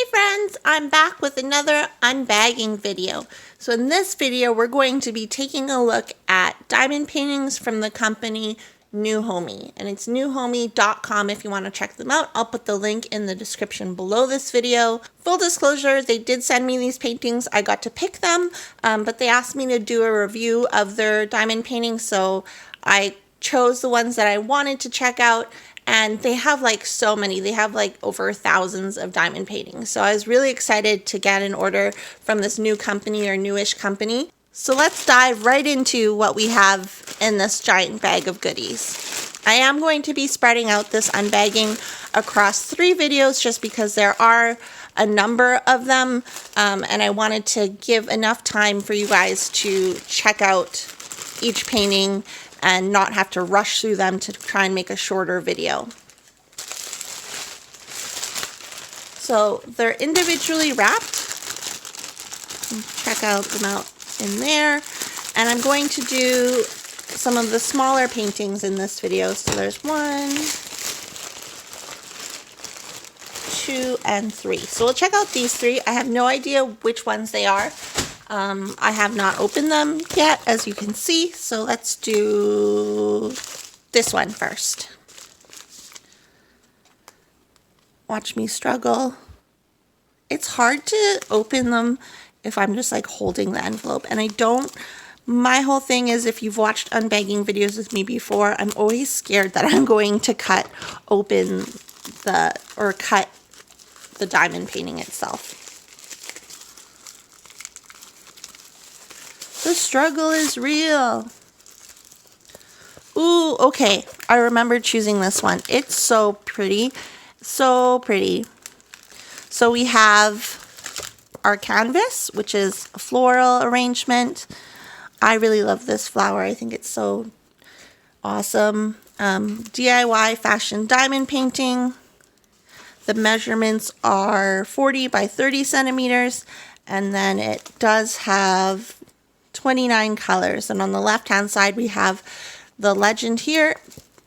Hey friends, I'm back with another unbagging video. So in this video, we're going to be taking a look at diamond paintings from the company Newhomy. And it's newhomy.com if you want to check them out. I'll put the link in the description below this video. Full disclosure, they did send me these paintings. I got to pick them, but they asked me to do a review of their diamond paintings. So I chose the ones that I wanted to check out. And they have like so many. They have like over thousands of diamond paintings. So I was really excited to get an order from this new company or newish company. So let's dive right into what we have in this giant bag of goodies. I am going to be spreading out this unbagging across 3 videos just because there are a number of them. And I wanted to give enough time for you guys to check out each painting and not have to rush through them to try and make a shorter video. So they're individually wrapped. Check out them out in there. And I'm going to do some of the smaller paintings in this video. So there's 1, 2, and 3. So we'll check out these 3. I have no idea which ones they are. I have not opened them yet, as you can see, so let's do this one first. Watch me struggle. It's hard to open them if I'm just like holding the envelope, and my whole thing is, if you've watched unbagging videos with me before, I'm always scared that I'm going to cut the diamond painting itself. The struggle is real. Ooh, okay. I remember choosing this one. It's so pretty. So pretty. So we have our canvas, which is a floral arrangement. I really love this flower. I think it's so awesome. DIY fashion diamond painting. The measurements are 40 by 30 centimeters. And then it does have 29 colors, and on the left hand side we have the legend here,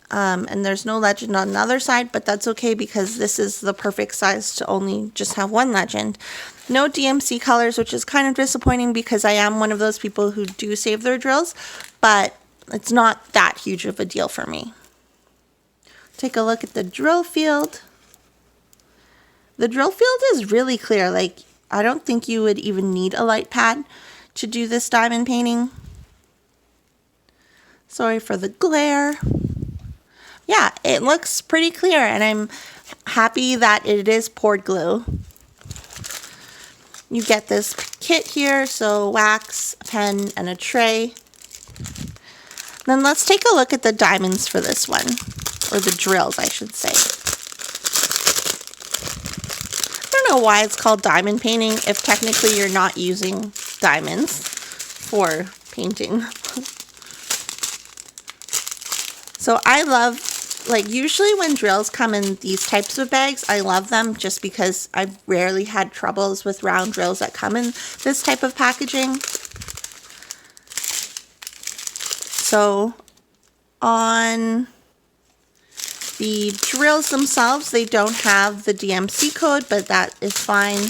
and there's no legend on the other side, but that's okay because this is the perfect size to only just have one legend. No DMC colors, which is kind of disappointing because I am one of those people who do save their drills, but it's not that huge of a deal for me. Take a look at the drill field. The drill field is really clear. Like, I don't think you would even need a light pad to do this diamond painting. Sorry for the glare. Yeah, it looks pretty clear, and I'm happy that it is poured glue. You get this kit here, so wax, a pen, and a tray. Then let's take a look at the diamonds for this one, or the drills, I should say. I don't know why it's called diamond painting if technically you're not using diamonds for painting. So I love, like, usually when drills come in these types of bags, I love them just because I've rarely had troubles with round drills that come in this type of packaging. So on the drills themselves, they don't have the DMC code, but that is fine.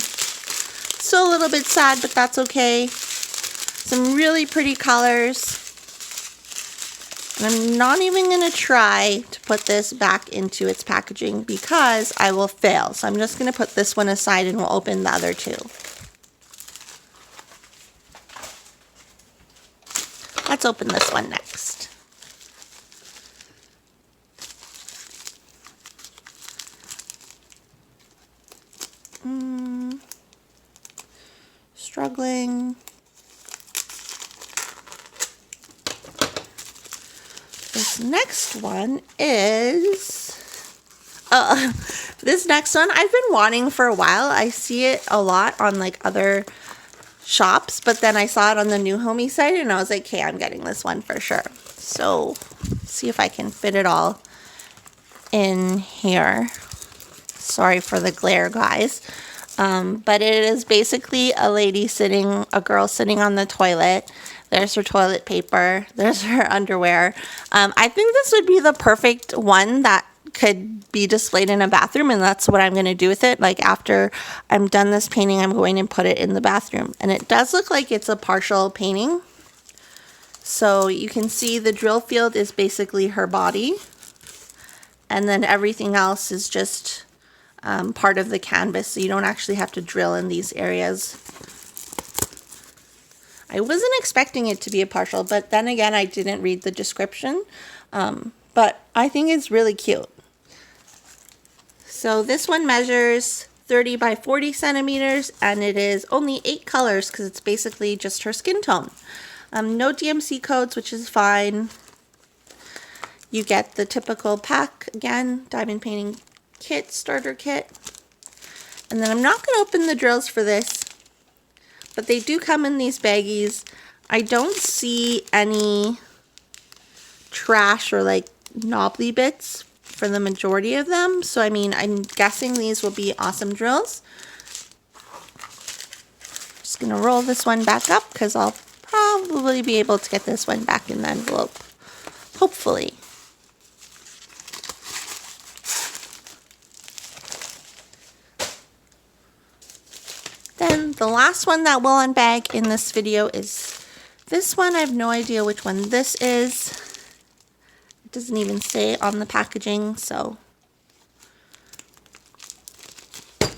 Still a little bit sad, but that's okay. Some really pretty colors. And I'm not even going to try to put this back into its packaging because I will fail. So I'm just going to put this one aside and we'll open the other 2. Let's open this one next. Struggling. This next one is, this next one I've been wanting for a while. I see it a lot on like other shops, but then I saw it on the Newhomy site and I was like, okay, I'm getting this one for sure. So let's see if I can fit it all in here. Sorry for the glare, guys. But it is basically a girl sitting on the toilet. There's her toilet paper. There's her underwear. I think this would be the perfect one that could be displayed in a bathroom, and that's what I'm going to do with it. Like after I'm done this painting, I'm going to put it in the bathroom. And it does look like it's a partial painting. So you can see the drill field is basically her body. And then everything else is just part of the canvas. So you don't actually have to drill in these areas. I wasn't expecting it to be a partial, but then again, I didn't read the description. But I think it's really cute. So this one measures 30 by 40 centimeters, and it is only 8 colors because it's basically just her skin tone. No DMC codes, which is fine. You get the typical pack again, diamond painting kit, starter kit. And then I'm not going to open the drills for this, but they do come in these baggies. I don't see any trash or like knobbly bits for the majority of them. So I mean, I'm guessing these will be awesome drills. Just going to roll this one back up because I'll probably be able to get this one back in the envelope. Hopefully. Then the last one that we'll unbag in this video is this one. I have no idea which one this is. It doesn't even say on the packaging, so.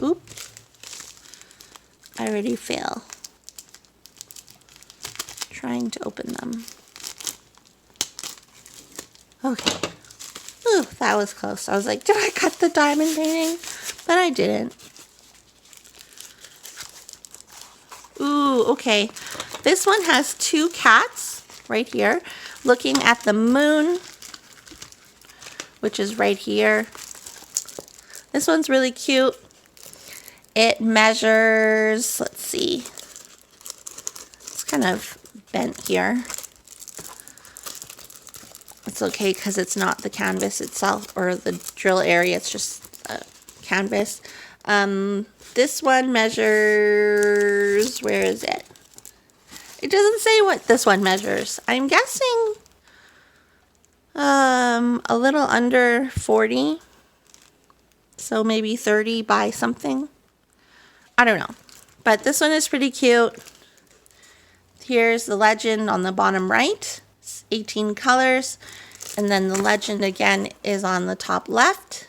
Oop. I already fail trying to open them. Okay. Ooh, that was close. I was like, did I cut the diamond painting? But I didn't. Ooh, okay. This one has 2 cats right here looking at the moon, which is right here. This one's really cute. It measures, let's see, it's kind of bent here. It's okay because it's not the canvas itself or the drill area, it's just a canvas. This one measures, where is it? It doesn't say what this one measures. I'm guessing a little under 40. So maybe 30 by something. I don't know. But this one is pretty cute. Here's the legend on the bottom right. It's 18 colors. And then the legend again is on the top left.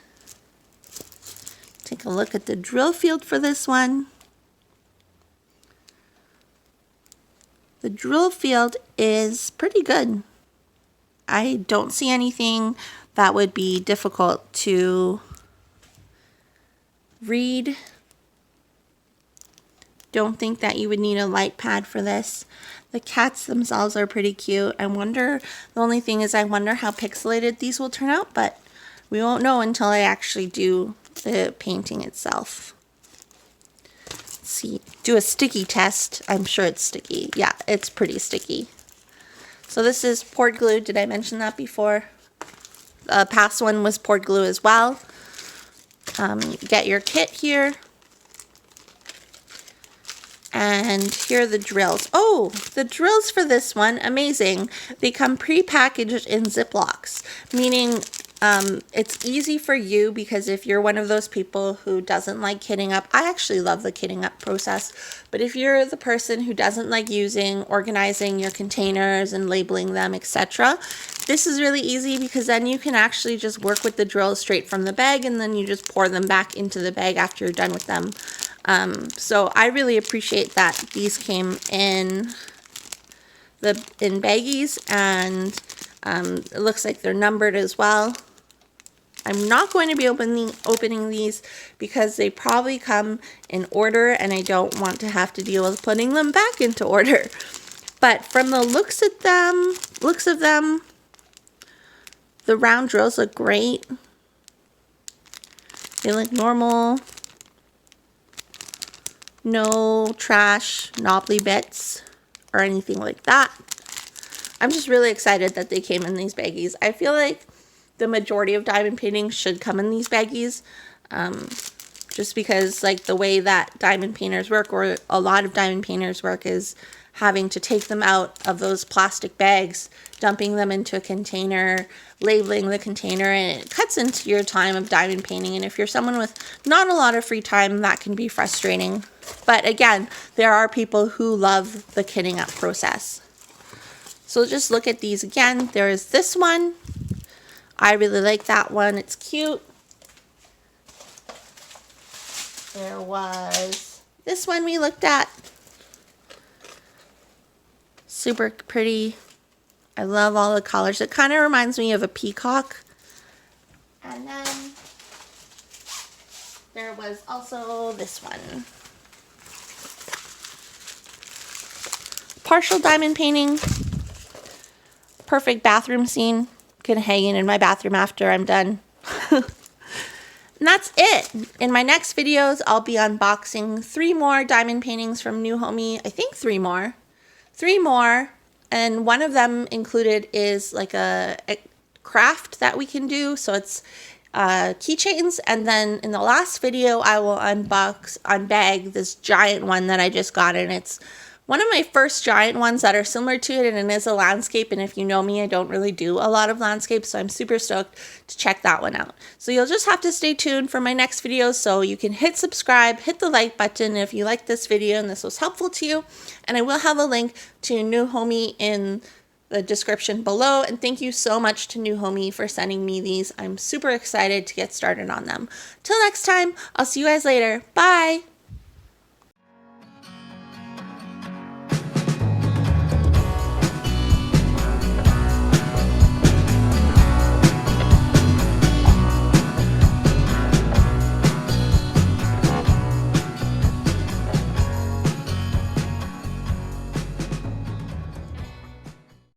Take a look at the drill field for this one. The drill field is pretty good. I don't see anything that would be difficult to read. Don't think that you would need a light pad for this. The cats themselves are pretty cute. I wonder, the only thing is I wonder how pixelated these will turn out, but we won't know until I actually do the painting itself. Let's see, do a sticky test. I'm sure it's sticky. Yeah, it's pretty sticky. So this is poured glue. Did I mention that before? The past one was poured glue as well. Get your kit here. And here are the drills. Oh, the drills for this one, amazing. They come pre-packaged in Ziplocs, meaning it's easy for you because if you're one of those people who doesn't like kitting up, I actually love the kitting up process, but if you're the person who doesn't like organizing your containers and labeling them, etc., this is really easy because then you can actually just work with the drills straight from the bag and then you just pour them back into the bag after you're done with them. So I really appreciate that these came in baggies, and it looks like they're numbered as well. I'm not going to be opening these because they probably come in order and I don't want to have to deal with putting them back into order. But from the looks of them, the round drills look great. They look normal. No trash, knobbly bits, or anything like that. I'm just really excited that they came in these baggies. I feel like the majority of diamond paintings should come in these baggies, just because like the way that diamond painters work, or a lot of diamond painters work, is having to take them out of those plastic bags, dumping them into a container, labeling the container, and it cuts into your time of diamond painting. And if you're someone with not a lot of free time, that can be frustrating. But again, there are people who love the kitting up process. So just look at these again. There is this one. I really like that one. It's cute. There was this one we looked at. Super pretty. I love all the colors. It kind of reminds me of a peacock. And then there was also this one. Partial diamond painting. Perfect bathroom scene. Gonna hang it in my bathroom after I'm done. And that's it. In my next videos, I'll be unboxing 3 more diamond paintings from Newhomy. I think 3 more. 3 more. And one of them included is like a craft that we can do. So it's keychains. And then in the last video, I will unbag this giant one that I just got. And it's one of my first giant ones that are similar to it, and it is a landscape. And if you know me, I don't really do a lot of landscapes, so I'm super stoked to check that one out. So you'll just have to stay tuned for my next video, so you can hit subscribe, hit the like button if you like this video and this was helpful to you. And I will have a link to Newhomy in the description below. And thank you so much to Newhomy for sending me these. I'm super excited to get started on them. Till next time, I'll see you guys later. Bye!